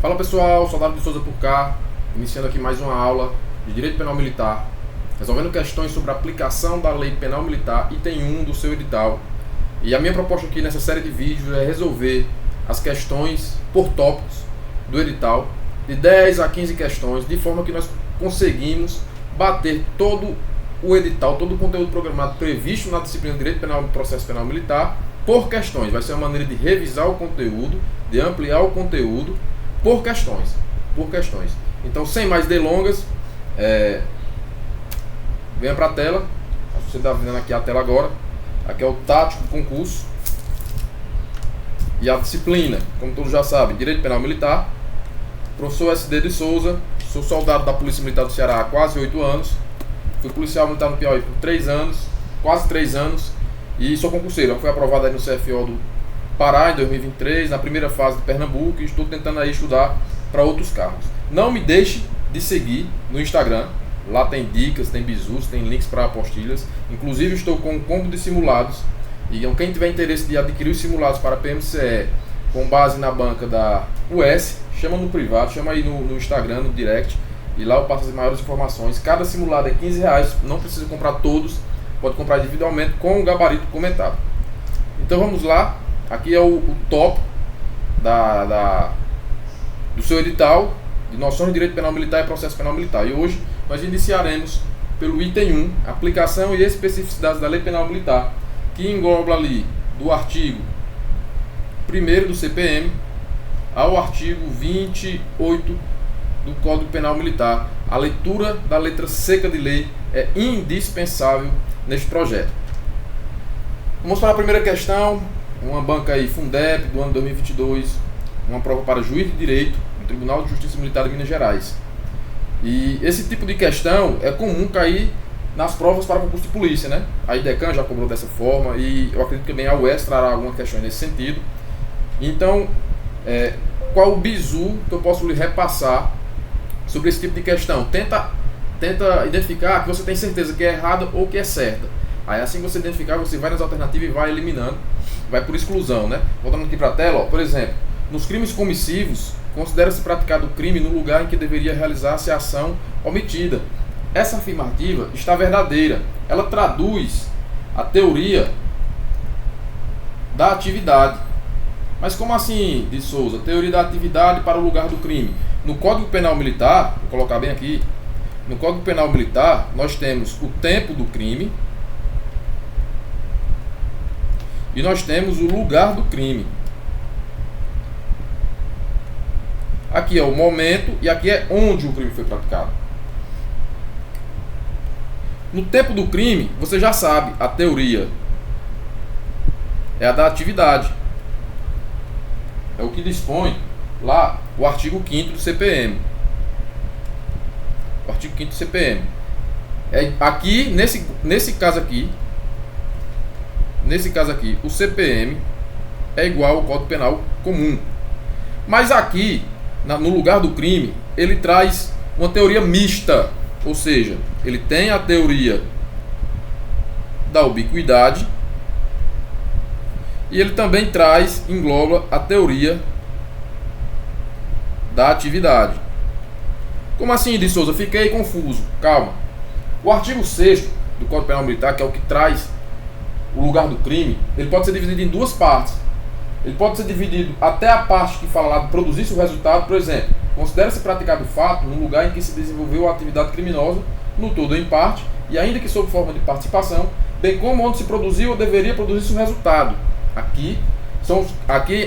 Fala pessoal, Soldado de Souza por cá, iniciando aqui mais uma aula de Direito Penal Militar, resolvendo questões sobre a aplicação da Lei Penal Militar, item 1 do seu edital. E a minha proposta aqui nessa série de vídeos é resolver as questões por tópicos do edital, de 10 a 15 questões, de forma que nós conseguimos bater todo o edital, todo o conteúdo programado previsto na disciplina de Direito Penal e Processo Penal Militar por questões. Vai ser uma maneira de revisar o conteúdo, de ampliar o conteúdo por questões. Então, sem mais delongas, venha para a tela. Você está vendo aqui a tela agora. Aqui é o tático do concurso e a disciplina, como todos já sabem, Direito Penal Militar. Professor SD de Souza, sou soldado da Polícia Militar do Ceará há quase 8 anos. Fui policial militar no Piauí por 3 anos, quase 3 anos, e sou concurseiro. Eu fui aprovado aí no CFO do Pará em 2023, na primeira fase de Pernambuco, e estou tentando aí estudar para outros cargos. Não me deixe de seguir no Instagram, lá tem dicas, tem bizus, tem links para apostilhas. Inclusive estou com um combo de simulados, e quem tiver interesse de adquirir os simulados para PMCE com base na banca da US, chama no privado, chama aí no Instagram, no direct, e lá eu passo as maiores informações. Cada simulado é R$15, não precisa comprar todos, pode comprar individualmente com o gabarito comentado. Então vamos lá. Aqui é o tópico do seu edital de noções de Direito Penal Militar e Processo Penal Militar. E hoje nós iniciaremos pelo item 1, aplicação e especificidades da Lei Penal Militar, que engloba ali do artigo 1º do CPM ao artigo 28 do Código Penal Militar. A leitura da letra seca de lei é indispensável neste projeto. Vamos para a primeira questão. Uma banca aí Fundep do ano 2022, uma prova para juiz de direito no Tribunal de Justiça Militar de Minas Gerais. E esse tipo de questão é comum cair nas provas para concurso de polícia, né? A IDECAN já cobrou dessa forma e eu acredito que também a UES trará alguma questão nesse sentido. Então, qual o bizu que eu posso lhe repassar sobre esse tipo de questão? Tenta identificar que você tem certeza que é errada ou que é certa. Aí assim que você identificar, você vai nas alternativas e vai eliminando, vai por exclusão, né? Voltando aqui para a tela, ó, por exemplo, nos crimes comissivos, considera-se praticado o crime no lugar em que deveria realizar-se a ação omitida. Essa afirmativa está verdadeira. Ela traduz a teoria da atividade. Mas como assim, de Souza? Teoria da atividade para o lugar do crime. No Código Penal Militar, vou colocar bem aqui, no Código Penal Militar, nós temos o tempo do crime e nós temos o lugar do crime. Aqui é o momento e aqui é onde o crime foi praticado. No tempo do crime, você já sabe, a teoria é a da atividade. É o que dispõe lá o artigo 5º do CPM. O artigo 5º do CPM. Aqui, nesse caso aqui, o CPM é igual ao Código Penal comum. Mas aqui, no lugar do crime, ele traz uma teoria mista. Ou seja, ele tem a teoria da ubiquidade e ele também engloba a teoria da atividade. Como assim, de Souza? Fiquei confuso. Calma. O artigo 6º do Código Penal Militar, que é o que traz o lugar do crime, ele pode ser dividido em duas partes. Ele pode ser dividido até a parte que fala lá de produzir-se o resultado. Por exemplo, considera-se praticado o fato no lugar em que se desenvolveu a atividade criminosa, no todo ou em parte, e ainda que sob forma de participação, bem como onde se produziu ou deveria produzir-se o resultado. Aqui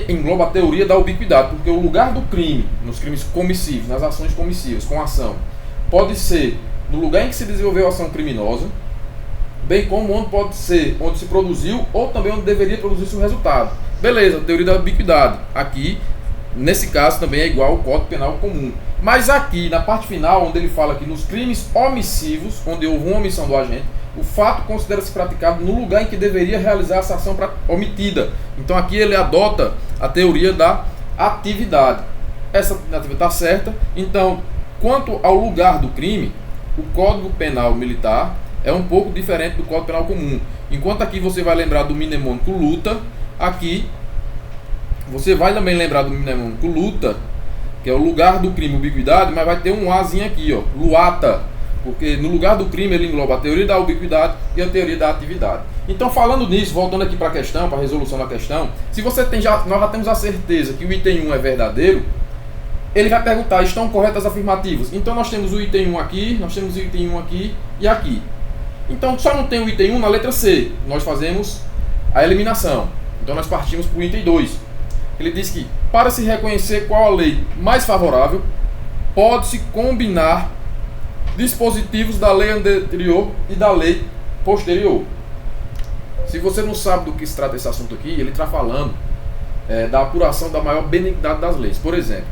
engloba a teoria da ubiquidade, porque o lugar do crime, nos crimes comissivos, nas ações comissivas, com ação, pode ser no lugar em que se desenvolveu a ação criminosa, bem como onde se produziu ou também onde deveria produzir-se o resultado. Beleza, teoria da ubiquidade. Aqui, nesse caso, também é igual ao Código Penal comum. Mas aqui, na parte final, onde ele fala que nos crimes omissivos, onde houve uma omissão do agente, o fato considera-se praticado no lugar em que deveria realizar essa ação omitida. Então aqui ele adota a teoria da atividade. Essa atividade está certa. Então, quanto ao lugar do crime, o Código Penal Militar é um pouco diferente do Código Penal comum. Enquanto aqui você vai lembrar do mnemônico luta, aqui você vai também lembrar do mnemônico luta que é o lugar do crime, ubiquidade, mas vai ter um Azinho aqui, ó, luata, porque no lugar do crime ele engloba a teoria da ubiquidade e a teoria da atividade. Então, falando nisso, voltando aqui para a questão, para a resolução da questão, se você tem nós já temos a certeza que o item 1 é verdadeiro, ele vai perguntar, estão corretas as afirmativas? Então nós temos o item 1 aqui, nós temos o item 1 aqui e aqui. Então só não tem o item 1 na letra C. Nós fazemos a eliminação. Então nós partimos para o item 2. Ele diz que, para se reconhecer qual a lei mais favorável, pode-se combinar dispositivos da lei anterior e da lei posterior. Se você não sabe do que se trata esse assunto aqui, ele está falando da apuração da maior benignidade das leis. Por exemplo,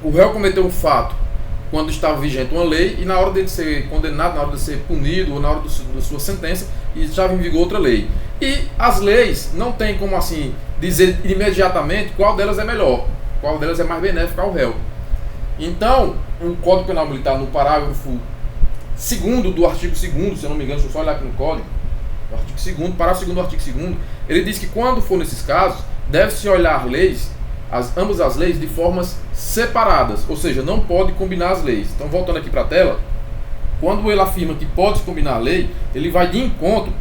o réu cometeu um fato quando estava vigente uma lei e na hora de ser condenado, na hora de ser punido ou na hora da sua sentença, estava em vigor outra lei. E as leis não tem como assim dizer imediatamente qual delas é melhor, qual delas é mais benéfica ao réu. Então, o Código Penal Militar, no parágrafo 2º do artigo 2º, se eu não me engano, deixa eu só olhar aqui no Código, no artigo 2º, parágrafo 2º do artigo 2º, ele diz que quando for nesses casos, deve-se olhar leis, ambas as leis, de formas separadas, ou seja, não pode combinar as leis. Então, voltando aqui para a tela, quando ele afirma que pode combinar a lei, ele vai de encontro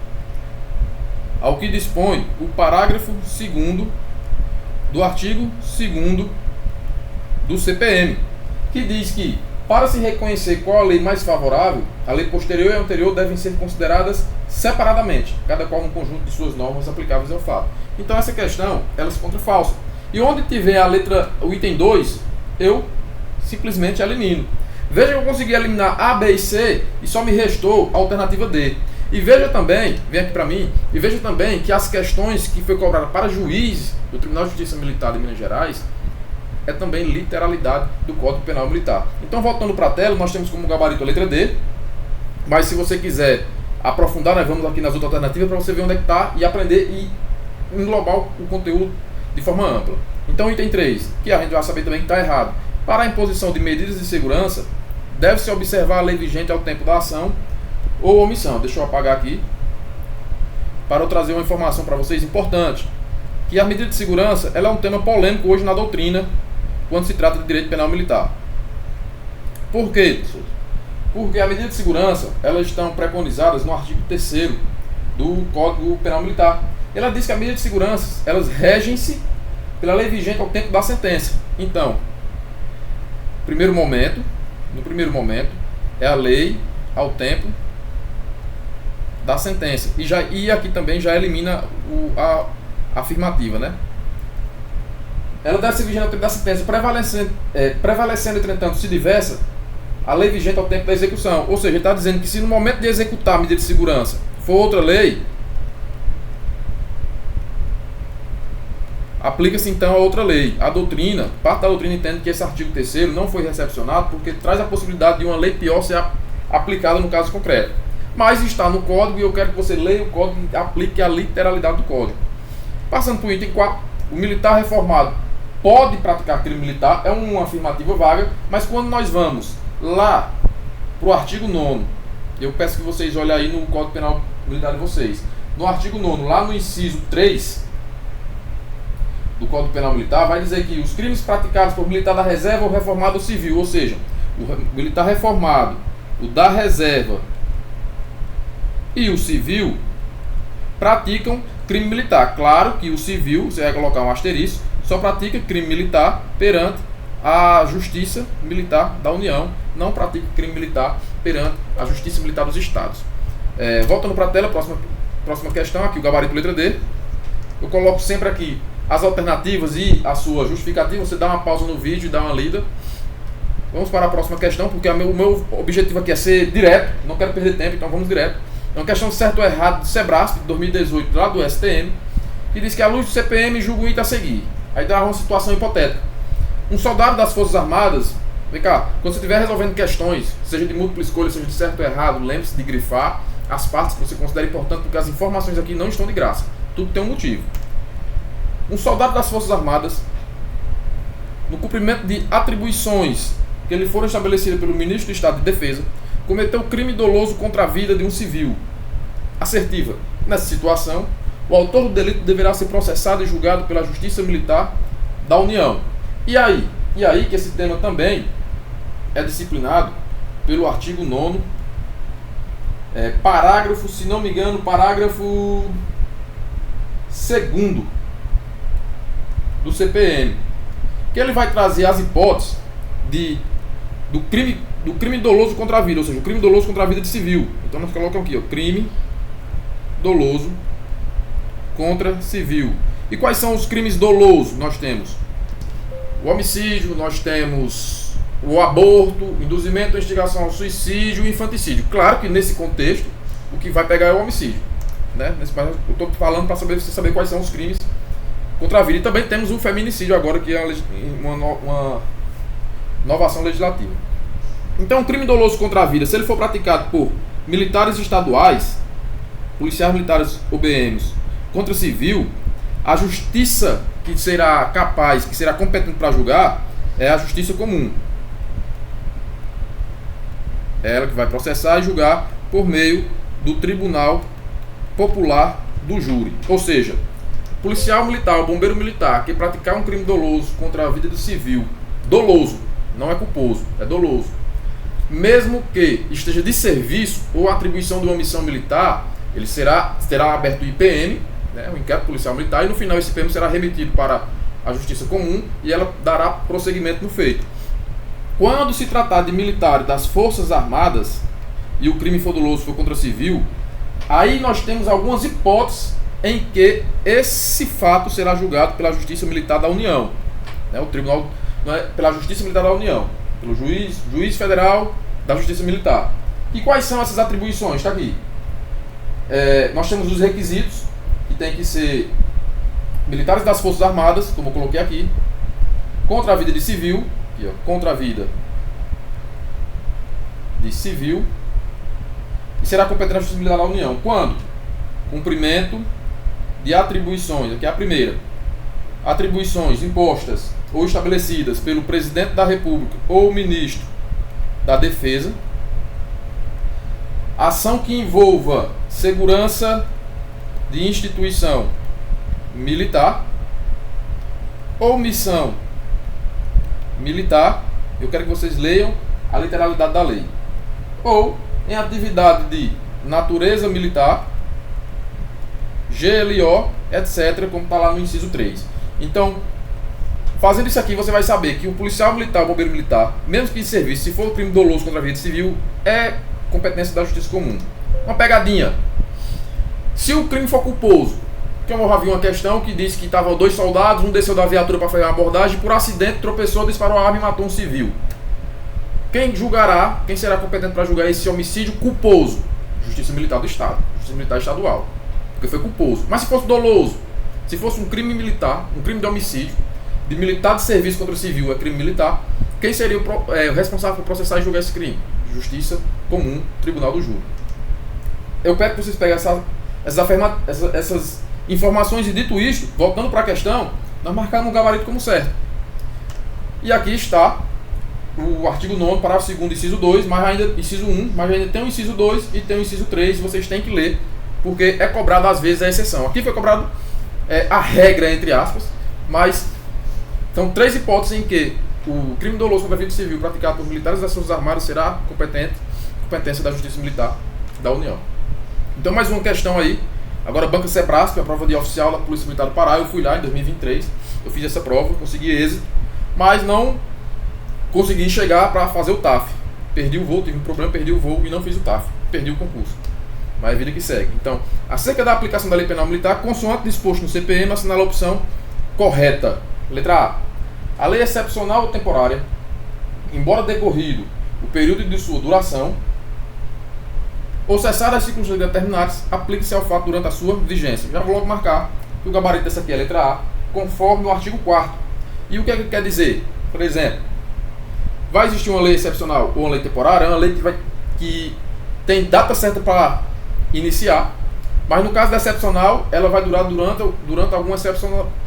ao que dispõe o parágrafo 2º do artigo 2º do CPM, que diz que, para se reconhecer qual a lei mais favorável, a lei posterior e a anterior devem ser consideradas separadamente, cada qual um conjunto de suas normas aplicáveis ao fato. Então essa questão, ela se encontra falsa. E onde tiver o item 2, eu simplesmente elimino. Veja que eu consegui eliminar A, B e C e só me restou a alternativa D. E veja também, vem aqui para mim, e veja também que as questões que foi cobrada para juiz do Tribunal de Justiça Militar de Minas Gerais é também literalidade do Código Penal Militar. Então, voltando para a tela, nós temos como gabarito a letra D, mas se você quiser aprofundar, nós vamos aqui nas outras alternativas para você ver onde é que está e aprender e englobar o conteúdo de forma ampla. Então, item 3, que a gente vai saber também que está errado. Para a imposição de medidas de segurança, deve-se observar a lei vigente ao tempo da ação ou omissão. Deixa eu apagar aqui, para eu trazer uma informação para vocês importante, que a medida de segurança ela é um tema polêmico hoje na doutrina, quando se trata de direito penal militar. Por quê? Porque a medida de segurança, elas estão preconizadas no artigo 3º do Código Penal Militar. Ela diz que a medida de segurança, elas regem-se pela lei vigente ao tempo da sentença. Então, no primeiro momento, é a lei ao tempo da sentença. E aqui também já elimina a afirmativa, né? Ela deve ser vigente ao tempo da sentença, prevalecendo, entretanto, se diversa, a lei vigente ao tempo da execução. Ou seja, ele está dizendo que se no momento de executar a medida de segurança for outra lei, aplica-se então a outra lei. A doutrina, parte da doutrina entende que esse artigo 3º não foi recepcionado porque traz a possibilidade de uma lei pior ser aplicada no caso concreto. Mas está no código e eu quero que você leia o código e aplique a literalidade do código. Passando para o item 4, o militar reformado pode praticar crime militar, é uma afirmativa vaga, mas quando nós vamos lá para o artigo 9º, eu peço que vocês olhem aí no Código Penal Militar de vocês, no artigo 9º, lá no inciso 3 do Código Penal Militar, vai dizer que os crimes praticados por militar da reserva ou reformado ou civil, ou seja, o militar reformado, o da reserva e o civil praticam crime militar. Claro que o civil, você vai colocar um asterisco, só pratica crime militar perante a Justiça Militar da União, não pratica crime militar perante a Justiça Militar dos Estados. Voltando para a tela, próxima questão, aqui o gabarito letra D. Eu coloco sempre aqui as alternativas e a sua justificativa, você dá uma pausa no vídeo e dá uma lida. Vamos para a próxima questão, porque o meu objetivo aqui é ser direto, não quero perder tempo, então vamos direto. É uma questão de certo ou errado de Sebrasp, de 2018, lá do STM, que diz que a luz do CPM julga o item a seguir. Aí dá uma situação hipotética. Um soldado das Forças Armadas, vem cá, quando você estiver resolvendo questões, seja de múltipla escolha, seja de certo ou errado, lembre-se de grifar as partes que você considera importantes, porque as informações aqui não estão de graça. Tudo tem um motivo. Um soldado das Forças Armadas, no cumprimento de atribuições que lhe foram estabelecidas pelo Ministro do Estado de Defesa, cometeu crime doloso contra a vida de um civil. Assertiva. Nessa situação, o autor do delito deverá ser processado e julgado pela Justiça Militar da União. E aí, E aí que esse tema também é disciplinado pelo artigo 9º, parágrafo, se não me engano, parágrafo 2º do CPM, que ele vai trazer as hipóteses do crime doloso contra a vida, ou seja, o crime doloso contra a vida de civil. Então nós colocamos aqui, crime doloso contra civil. E quais são os crimes dolosos? Nós temos o homicídio, nós temos o aborto, induzimento, instigação ao suicídio e infanticídio. Claro que nesse contexto o que vai pegar é o homicídio, né? Eu estou falando para você saber quais são os crimes contra a vida. E também temos o feminicídio agora, que é uma inovação legislativa. Então, o crime doloso contra a vida, se ele for praticado por militares estaduais, policiais militares ou BMs, contra civil, a justiça que será capaz, que será competente para julgar, é a justiça comum. É ela que vai processar e julgar por meio do Tribunal Popular do Júri. Ou seja, policial militar ou bombeiro militar que praticar um crime doloso contra a vida do civil, doloso, não é culposo, é doloso, mesmo que esteja de serviço ou atribuição de uma missão militar, ele terá aberto o IPM, né, o inquérito policial militar, e no final esse IPM será remetido para a Justiça Comum e ela dará prosseguimento no feito. Quando se tratar de militares das Forças Armadas e o crime for doloso for contra civil, aí nós temos algumas hipóteses em que esse fato será julgado pela Justiça Militar da União, né, o Tribunal, pela Justiça Militar da União, pelo juiz federal da Justiça Militar. E quais são essas atribuições? Está aqui. Nós temos os requisitos, que tem que ser militares das Forças Armadas, como eu coloquei aqui, contra a vida de civil, aqui, contra a vida de civil, e será competente a Justiça Militar da União. Quando? Cumprimento de atribuições, aqui é a primeira. Atribuições impostas ou estabelecidas pelo Presidente da República ou Ministro da Defesa. Ação que envolva segurança de instituição militar. Omissão militar. Eu quero que vocês leiam a literalidade da lei. Ou em atividade de natureza militar, GLO, etc., como está lá no inciso 3. Então, fazendo isso aqui, você vai saber que o policial militar, o bombeiro militar, mesmo que em serviço, se for crime doloso contra a vida civil, é competência da Justiça Comum. Uma pegadinha. Se o crime for culposo, que eu já vi uma questão que diz que estavam 2 soldados, um desceu da viatura para fazer uma abordagem, por acidente tropeçou, disparou a arma e matou um civil. Quem julgará, quem será competente para julgar esse homicídio culposo? Justiça Militar do Estado, Justiça Militar Estadual, porque foi culposo. Mas se fosse doloso, se fosse um crime militar, um crime de homicídio, de militar de serviço contra o civil é crime militar, quem seria o responsável por processar e julgar esse crime? Justiça Comum, Tribunal do Júri. Eu quero que vocês peguem essas informações e, dito isto, voltando para a questão, nós marcamos o gabarito como certo. E aqui está o artigo 9º, parágrafo 2º, inciso 2, inciso 1, mas ainda tem o inciso 2 e tem o inciso 3, vocês têm que ler, porque é cobrado às vezes a exceção. Aqui foi cobrado a regra, entre aspas, mas são 3 hipóteses em que o crime doloso contra a vida civil praticado por militares das Forças Armadas será competência da Justiça Militar da União. Então, mais uma questão aí. Agora, Banca Sebrasp, a prova de oficial da Polícia Militar do Pará, eu fui lá em 2023, eu fiz essa prova, consegui êxito, mas não consegui chegar para fazer o TAF. Perdi o voo, tive um problema, perdi o voo e não fiz o TAF. Perdi o concurso. Mas a vida que segue. Então, acerca da aplicação da Lei Penal Militar, consoante disposto no CPM, assinala a opção correta. Letra A. A lei excepcional ou temporária, embora decorrido o período de sua duração, ou cessar as circunstâncias determinadas, aplique-se ao fato durante a sua vigência. Já vou logo marcar que o gabarito dessa aqui é a letra A, conforme o artigo 4º. E o que é que quer dizer? Por exemplo, vai existir uma lei excepcional ou uma lei temporária, uma lei que tem data certa para iniciar, mas no caso da excepcional, ela vai durar durante alguma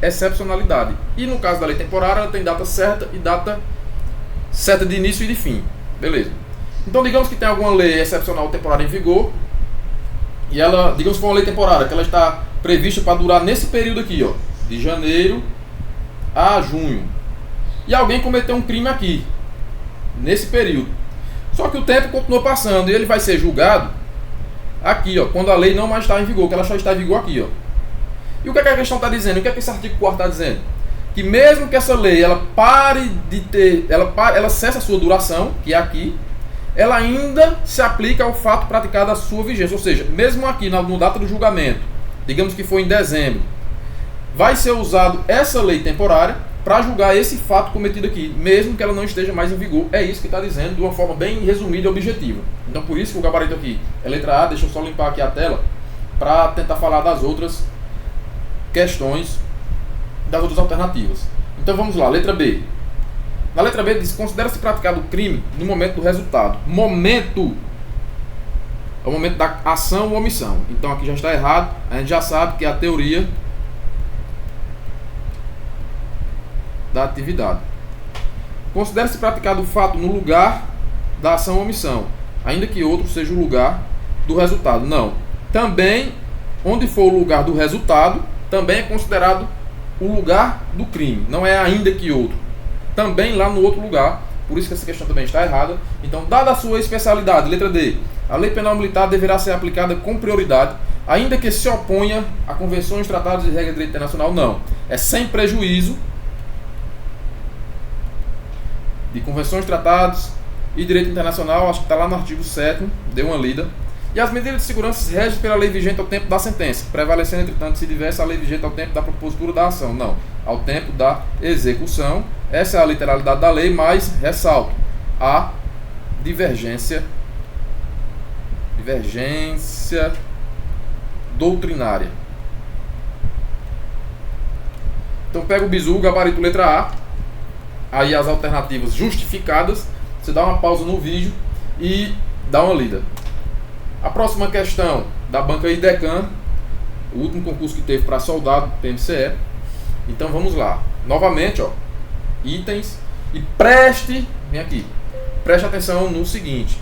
excepcionalidade. E no caso da lei temporária, ela tem data certa e data certa de início e de fim. Beleza. Então, digamos que tem alguma lei excepcional temporária em vigor, e ela, digamos que for uma lei temporária, que ela está prevista para durar nesse período aqui, ó, de janeiro a junho. e alguém cometeu um crime aqui, nesse período. Só que o tempo continua passando e ele vai ser julgado aqui, ó, quando a lei não mais está em vigor, que ela só está em vigor aqui, ó. E o que é que a questão está dizendo? O que é que esse artigo 4º está dizendo? Que mesmo que essa lei ela pare de ter, ela cesse a sua duração, que é aqui, ela ainda se aplica ao fato praticado a sua vigência. Ou seja, mesmo aqui no data do julgamento, digamos que foi em dezembro, vai ser usado essa lei temporária para julgar esse fato cometido aqui, mesmo que ela não esteja mais em vigor. É isso que está dizendo de uma forma bem resumida e objetiva. Então por isso que o gabarito aqui é letra A. Deixa eu só limpar aqui a tela para tentar falar das outras questões, das outras alternativas. Então vamos lá, letra B. Na letra B diz: considera-se praticado o crime no momento do resultado. Momento é o momento da ação ou omissão. Então aqui já está errado. A gente já sabe que é a teoria da atividade. Considera-se praticado o fato no lugar da ação ou omissão, ainda que outro seja o lugar do resultado. Não. Também, onde for o lugar do resultado, também é considerado o lugar do crime. Não é ainda que outro. Também lá no outro lugar. Por isso que essa questão também está errada. Então, dada a sua especialidade, letra D, a lei penal militar deverá ser aplicada com prioridade, ainda que se oponha a convenções, tratados e regras de direito internacional. Não. É sem prejuízo de convenções, tratados e direito internacional. Acho que está lá no artigo 7º, dê uma lida. E as medidas de segurança se regem pela lei vigente ao tempo da sentença, prevalecendo, entretanto, se diversa a lei vigente ao tempo da propositura da ação. Não, ao tempo da execução. Essa é a literalidade da lei, mas ressalto a divergência doutrinária. Então pega o bizu, gabarito letra A, aí as alternativas justificadas. Você dá uma pausa no vídeo e dá uma lida. A próxima questão da banca IDECAN, o último concurso que teve para soldado, PMCE. Então vamos lá. Novamente, ó, itens. E vem aqui, preste atenção no seguinte.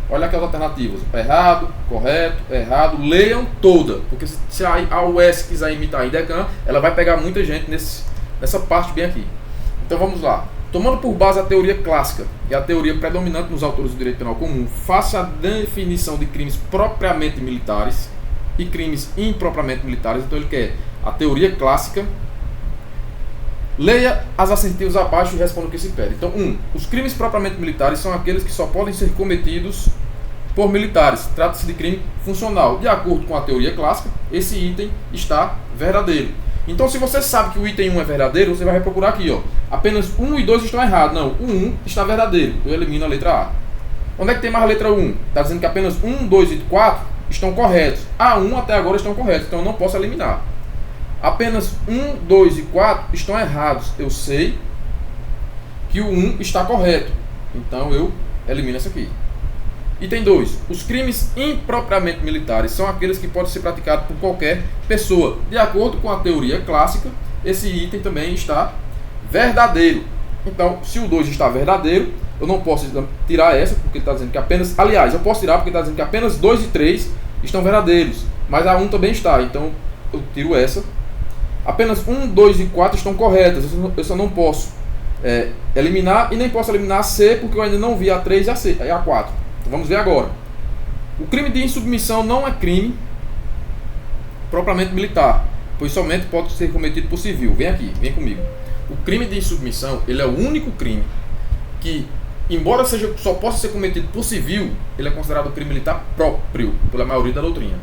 Olha aqui as alternativas: errado, correto, errado. Leiam toda, porque se a UES quiser imitar a IDECAN, ela vai pegar muita gente nessa parte bem aqui. Então vamos lá. Tomando por base a teoria clássica e a teoria predominante nos autores do direito penal comum, faça a definição de crimes propriamente militares e crimes impropriamente militares. Então ele quer a teoria clássica. Leia as assertivas abaixo e responda o que se pede. Então, 1. Os crimes propriamente militares são aqueles que só podem ser cometidos por militares. Trata-se de crime funcional. De acordo com a teoria clássica, esse item está verdadeiro. Então, se você sabe que o item 1 é verdadeiro, você vai procurar aqui, ó. Apenas 1 e 2 estão errados. Não, o 1 está verdadeiro. Eu elimino a letra A. Onde é que tem mais a letra 1? Está dizendo que apenas 1, 2 e 4 estão corretos. A 1 até agora estão corretos, então eu não posso eliminar. Apenas 1, 2 e 4 estão errados. Eu sei que o 1 está correto, então eu elimino essa aqui. Item 2. Os crimes impropriamente militares são aqueles que podem ser praticados por qualquer pessoa. De acordo com a teoria clássica, esse item também está verdadeiro. Então, se o 2 está verdadeiro, eu não posso tirar essa, porque ele está dizendo que apenas... Aliás, eu posso tirar porque ele está dizendo que apenas 2 e 3 estão verdadeiros. Mas a 1 também está, então eu tiro essa. Apenas 1, 2 e 4 estão corretas. Eu só não posso eliminar, e nem posso eliminar a C, porque eu ainda não vi a 3 e a 4. Então vamos ver agora. O crime de insubmissão não é crime propriamente militar, pois somente pode ser cometido por civil. Vem aqui, vem comigo. O crime de insubmissão, ele é o único crime que, embora só possa ser cometido por civil, ele é considerado crime militar próprio, pela maioria da doutrina.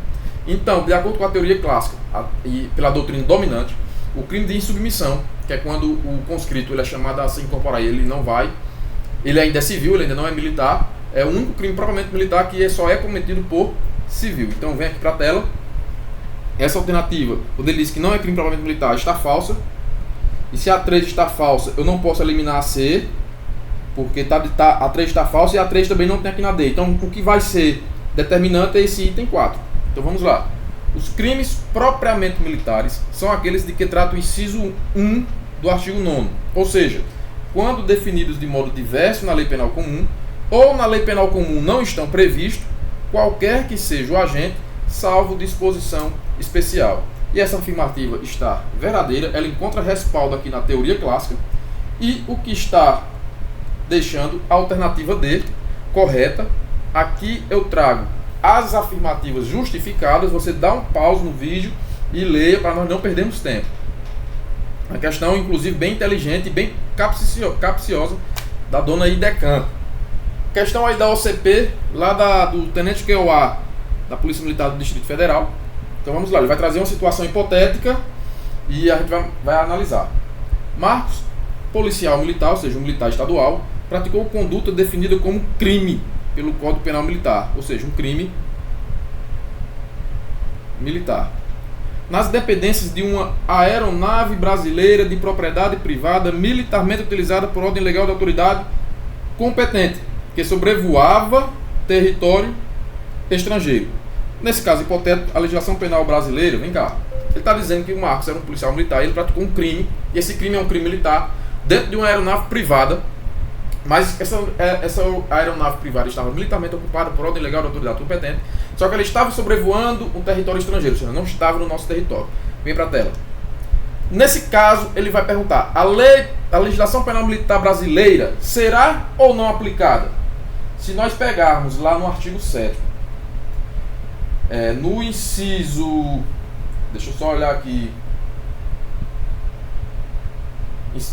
Então, de acordo com a teoria clássica e pela doutrina dominante, o crime de insubmissão, que é quando o conscrito ele é chamado a se incorporar e ele não vai, ele ainda é civil, ele ainda não é militar, é o único crime propriamente militar que só é cometido por civil. Então vem aqui para a tela. Essa alternativa, quando ele diz que não é crime propriamente militar, está falsa. E se a 3 está falsa, eu não posso eliminar a C, porque a 3 está falsa e a 3 também não tem aqui na D. Então o que vai ser determinante é esse item 4. Então vamos lá. Os crimes propriamente militares são aqueles de que trata o inciso 1 do artigo 9º. Ou seja, quando definidos de modo diverso na lei penal comum ou na lei penal comum não estão previstos, qualquer que seja o agente, salvo disposição especial. E essa afirmativa está verdadeira, ela encontra respaldo aqui na teoria clássica E o que está deixando a alternativa D correta. Aqui eu trago as afirmativas justificadas. Você dá um pause no vídeo e leia para nós não perdermos tempo. A questão, inclusive, bem inteligente e bem capciosa da dona Idecan. Questão aí da OCP, lá do Tenente Keuá, da Polícia Militar do Distrito Federal. Então vamos lá, ele vai trazer uma situação hipotética e a gente vai analisar. Marcos, policial militar, ou seja, um militar estadual, praticou conduta definida como crime pelo Código Penal Militar, ou seja, um crime militar. Nas dependências de uma aeronave brasileira de propriedade privada militarmente utilizada por ordem legal da autoridade competente, que sobrevoava território estrangeiro. Nesse caso hipotético, a legislação penal brasileira, vem cá, ele está dizendo que o Marcos era um policial militar, ele praticou um crime, e esse crime é um crime militar dentro de uma aeronave privada, mas essa aeronave privada estava militarmente ocupada por ordem legal da autoridade competente, só que ela estava sobrevoando um território estrangeiro, ou seja, não estava no nosso território. Vem para a tela. Nesse caso, ele vai perguntar, a legislação penal militar brasileira será ou não aplicada? Se nós pegarmos lá no artigo 7º, no inciso, deixa eu só olhar aqui,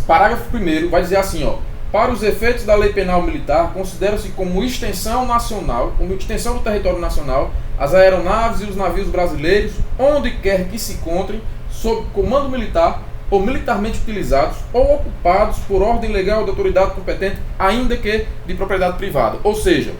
parágrafo 1º, vai dizer assim, ó: para os efeitos da lei penal militar, considera-se como extensão nacional, como extensão do território nacional, as aeronaves e os navios brasileiros, onde quer que se encontrem, sob comando militar ou militarmente utilizados ou ocupados por ordem legal da autoridade competente, ainda que de propriedade privada. Ou seja,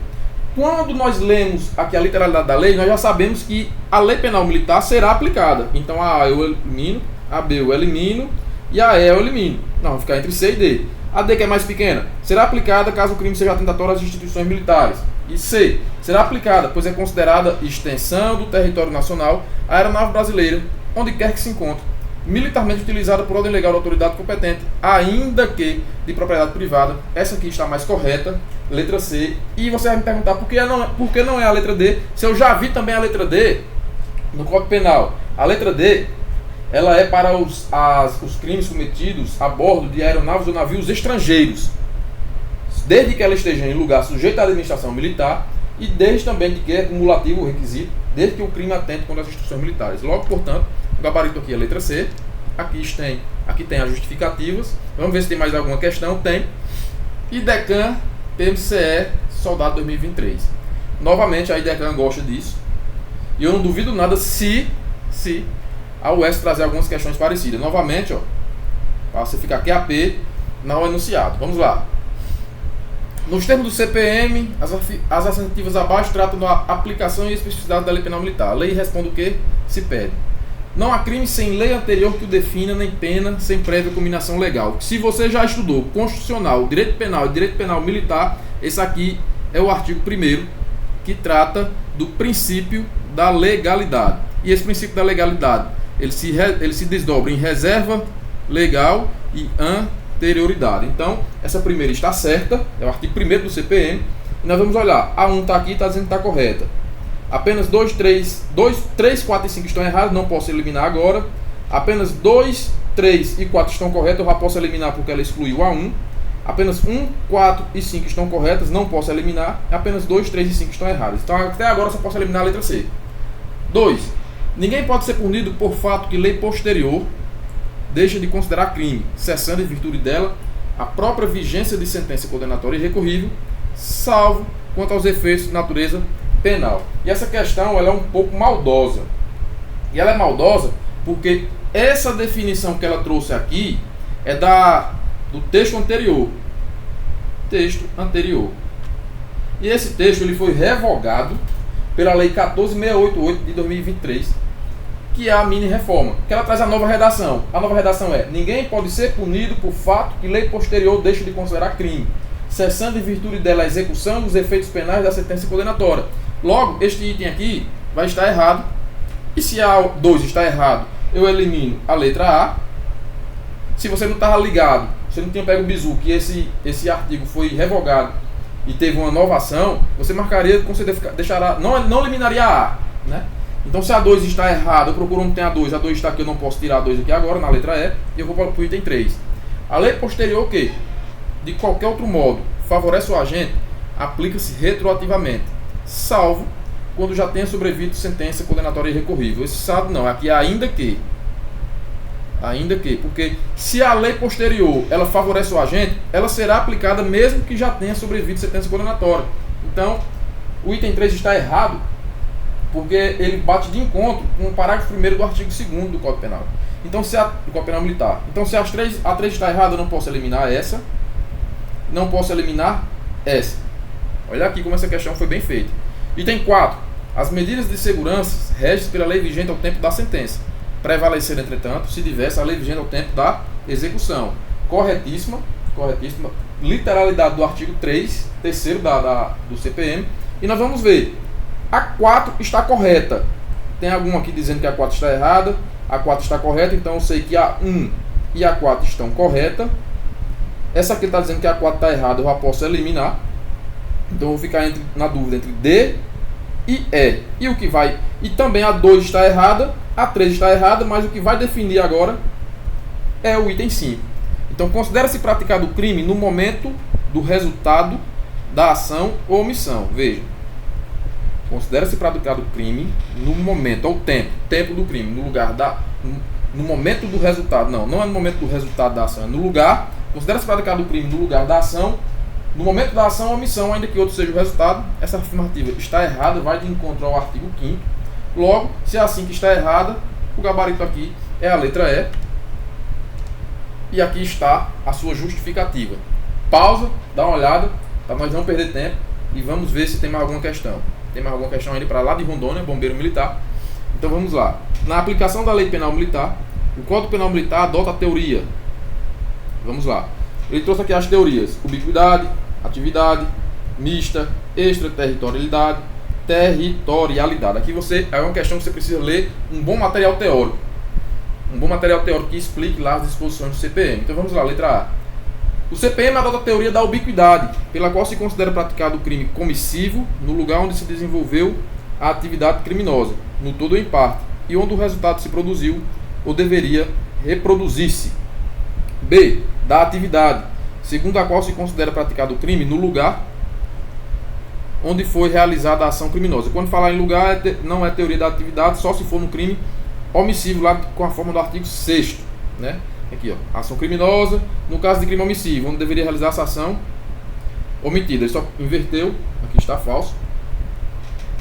quando nós lemos aqui a literalidade da lei, nós já sabemos que a lei penal militar será aplicada. Então a A eu elimino, a B eu elimino e a E eu elimino. Não, vai ficar entre C e D. A D, que é mais pequena, será aplicada caso o crime seja atentatório às instituições militares. E C, será aplicada, pois é considerada extensão do território nacional, a aeronave brasileira, onde quer que se encontre, militarmente utilizada por ordem legal da autoridade competente, ainda que de propriedade privada. Essa aqui está mais correta, letra C. E você vai me perguntar por que não é a letra D, se eu já vi também a letra D no Código Penal. A letra D, ela é para os crimes cometidos a bordo de aeronaves ou navios estrangeiros, desde que ela esteja em lugar sujeito à administração militar e desde também de que é cumulativo o requisito, desde que o crime atente contra as instituições militares. Logo, portanto, o gabarito aqui é a letra C. Aqui tem as justificativas. Vamos ver se tem mais alguma questão. Tem. IDECAN, PMCE, Soldado 2023. Novamente, a IDECAN gosta disso. E eu não duvido nada se a UES trazer algumas questões parecidas. Novamente, ó, para você ficar QAP, não enunciado. Vamos lá. Nos termos do CPM, as assertivas abaixo tratam da aplicação e especificidade da lei penal militar. A lei responde o que? Se pede. Não há crime sem lei anterior que o defina, nem pena sem prévia combinação legal. Se você já estudou constitucional, direito penal e direito penal militar, esse aqui é o artigo 1º, que trata do princípio da legalidade. E esse princípio da legalidade, ele se desdobra em reserva legal e anterioridade. Então, essa primeira está certa, é o artigo 1º do CPM, e nós vamos olhar, a 1 está aqui e está dizendo que está correta. Apenas 2, 3, 4 e 5 estão errados, não posso eliminar agora. Apenas 2, 3 e 4 estão corretas, eu já posso eliminar porque ela excluiu a 1. Apenas 1, 4 e 5 estão corretas, não posso eliminar. Apenas 2, 3 e 5 estão erradas. Então até agora eu só posso eliminar a letra C. 2. Ninguém pode ser punido por fato que lei posterior deixa de considerar crime, cessando em virtude dela a própria vigência de sentença condenatória irrecorrível, salvo quanto aos efeitos de natureza penal. E essa questão ela é um pouco maldosa. E ela é maldosa porque essa definição que ela trouxe aqui é do texto anterior. Texto anterior. E esse texto ele foi revogado pela Lei 14.688 de 2023, que é a mini reforma, que ela traz a nova redação. A nova redação é: ninguém pode ser punido por fato que lei posterior deixa de considerar crime, cessando em virtude dela a execução dos efeitos penais da sentença condenatória. Logo, este item aqui vai estar errado. E se a 2 está errado, eu elimino a letra A. Se você não estava ligado, você não tinha pego o bizu, que esse artigo foi revogado e teve uma nova ação, você marcaria, você deixará, não eliminaria a A, né? Então, se a 2 está errada, eu procuro onde tem a 2 está aqui, eu não posso tirar a 2 aqui agora, na letra E, e eu vou para o item 3. A lei posterior, o quê? De qualquer outro modo, favorece o agente, aplica-se retroativamente, salvo quando já tenha sobrevindo sentença condenatória irrecorrível. Esse salvo não, aqui é ainda que, porque se a lei posterior ela favorece o agente, ela será aplicada mesmo que já tenha sobrevindo sentença condenatória. Então, o item 3 está errado, porque ele bate de encontro com o parágrafo 1º do artigo 2º do Código Penal. Então, do Código Penal Militar. Então, se a 3 está errada, eu não posso eliminar essa. Não posso eliminar essa. Olha aqui como essa questão foi bem feita. Item 4. As medidas de segurança regem pela lei vigente ao tempo da sentença. Prevalecer, entretanto, se diversa a lei vigente ao tempo da execução. Corretíssima. Literalidade do artigo 3, terceiro do CPM. E nós vamos ver. A 4 está correta. Tem algum aqui dizendo que a 4 está errada. A 4 está correta, então eu sei que a 1 e a 4 estão corretas. Essa aqui está dizendo que a 4 está errada, eu já posso eliminar. Então eu vou ficar na dúvida entre D e E. E o que vai? E também a 2 está errada, a 3 está errada, mas o que vai definir agora é o item 5. Então considera-se praticado o crime no momento do resultado da ação ou omissão. Veja. Considera-se praticado o crime no momento, ou tempo do crime, no momento do resultado. Não é no momento do resultado da ação, é no lugar. Considera-se praticado o crime no lugar da ação, no momento da ação ou omissão, ainda que outro seja o resultado. Essa afirmativa está errada, vai de encontro ao artigo 5º. Logo, se é assim que está errada, o gabarito aqui é a letra E. E aqui está a sua justificativa. Pausa, dá uma olhada, para nós não perder tempo, e vamos ver se tem mais alguma questão. Tem mais alguma questão ainda para lá de Rondônia, bombeiro militar. Então vamos lá. Na aplicação da lei penal militar, o Código Penal Militar adota a teoria. Vamos lá. Ele trouxe aqui as teorias: ubiquidade, atividade, mista, extraterritorialidade, territorialidade. Aqui é uma questão que você precisa ler um bom material teórico. Um bom material teórico que explique lá as disposições do CPM. Então vamos lá, letra A. O CPM adota a teoria da ubiquidade, pela qual se considera praticado o crime comissivo no lugar onde se desenvolveu a atividade criminosa, no todo ou em parte, e onde o resultado se produziu ou deveria reproduzir-se. B. Da atividade, segundo a qual se considera praticado o crime no lugar onde foi realizada a ação criminosa. Quando falar em lugar, não é teoria da atividade, só se for no crime omissivo, lá com a forma do artigo 6º, né? Aqui, ó, ação criminosa, no caso de crime omissivo, onde deveria realizar essa ação omitida. Ele só inverteu, aqui está falso.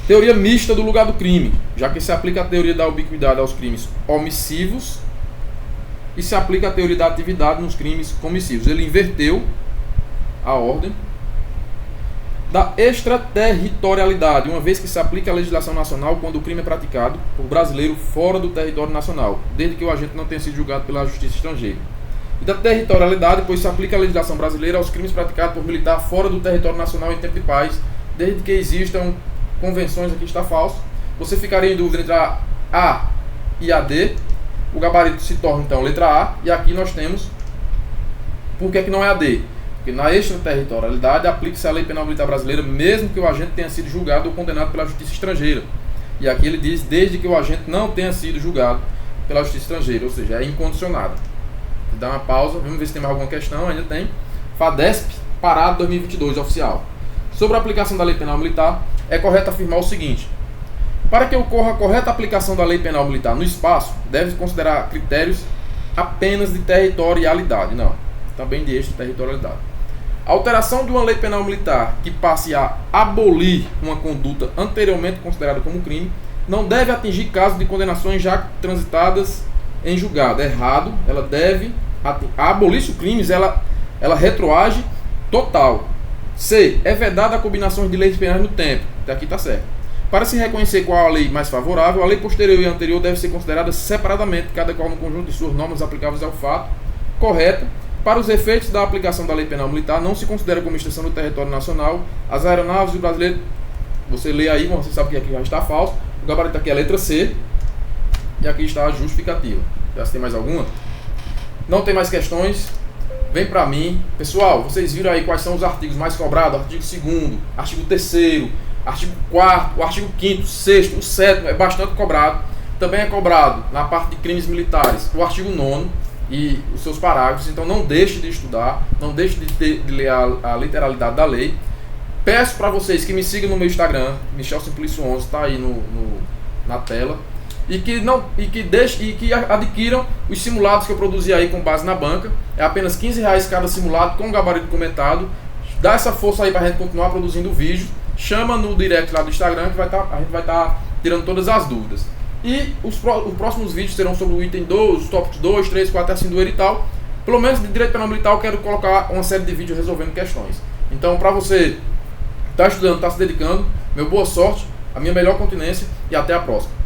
Teoria mista do lugar do crime, já que se aplica a teoria da ubiquidade aos crimes omissivos e se aplica a teoria da atividade nos crimes comissivos. Ele inverteu a ordem. Da extraterritorialidade, uma vez que se aplica a legislação nacional quando o crime é praticado por brasileiro fora do território nacional, desde que o agente não tenha sido julgado pela justiça estrangeira. E da territorialidade, pois se aplica a legislação brasileira aos crimes praticados por militar fora do território nacional em tempo de paz, desde que existam convenções. Aqui está falso. Você ficaria em dúvida entre a A e a D. O gabarito se torna então letra A, e aqui nós temos por que não é a D. Porque na extraterritorialidade aplica-se a lei penal militar brasileira, mesmo que o agente tenha sido julgado ou condenado pela justiça estrangeira. E aqui ele diz, desde que o agente não tenha sido julgado pela justiça estrangeira, ou seja, é incondicionada. Dá uma pausa, vamos ver se tem mais alguma questão. Ainda tem. FADESP, parado 2022, oficial. Sobre a aplicação da lei penal militar, é correto afirmar o seguinte: para que ocorra a correta aplicação da lei penal militar no espaço, deve-se considerar critérios apenas de territorialidade, não, também de extraterritorialidade. A alteração de uma lei penal militar que passe a abolir uma conduta anteriormente considerada como crime não deve atingir casos de condenações já transitadas em julgado. É errado, ela deve abolir os crimes, ela retroage total. C. É vedada a combinação de leis penais no tempo. Até aqui está certo. Para se reconhecer qual a lei mais favorável, a lei posterior e a anterior deve ser considerada separadamente, cada qual no conjunto de suas normas aplicáveis ao fato. Correto. Para os efeitos da aplicação da lei penal militar, não se considera como extensão do território nacional as aeronaves e o brasileiro. Você lê aí, você sabe que aqui já está falso. O gabarito aqui é a letra C. E aqui está a justificativa. Já se tem mais alguma? Não tem mais questões? Vem para mim. Pessoal, vocês viram aí quais são os artigos mais cobrados? Artigo 2º, artigo 3º, artigo 4º, o artigo 5º, 6º, o 7º é bastante cobrado. Também é cobrado na parte de crimes militares o artigo 9º. e os seus parágrafos. Então não deixe de estudar, não deixe de ler a literalidade da lei. Peço para vocês que me sigam no meu Instagram, Michel Simplício 11, está aí na tela, e que adquiram os simulados que eu produzi aí com base na banca. É apenas R$15 cada simulado com gabarito comentado. Dá essa força aí para a gente continuar produzindo vídeos. Chama no direct lá do Instagram que a gente vai estar tirando todas as dúvidas. E os próximos vídeos serão sobre o item 2, os tópicos 2, 3, 4, assim do edital. Pelo menos de direito penal militar eu quero colocar uma série de vídeos resolvendo questões. Então, para você está estudando, está se dedicando, meu boa sorte, a minha melhor continência e até a próxima.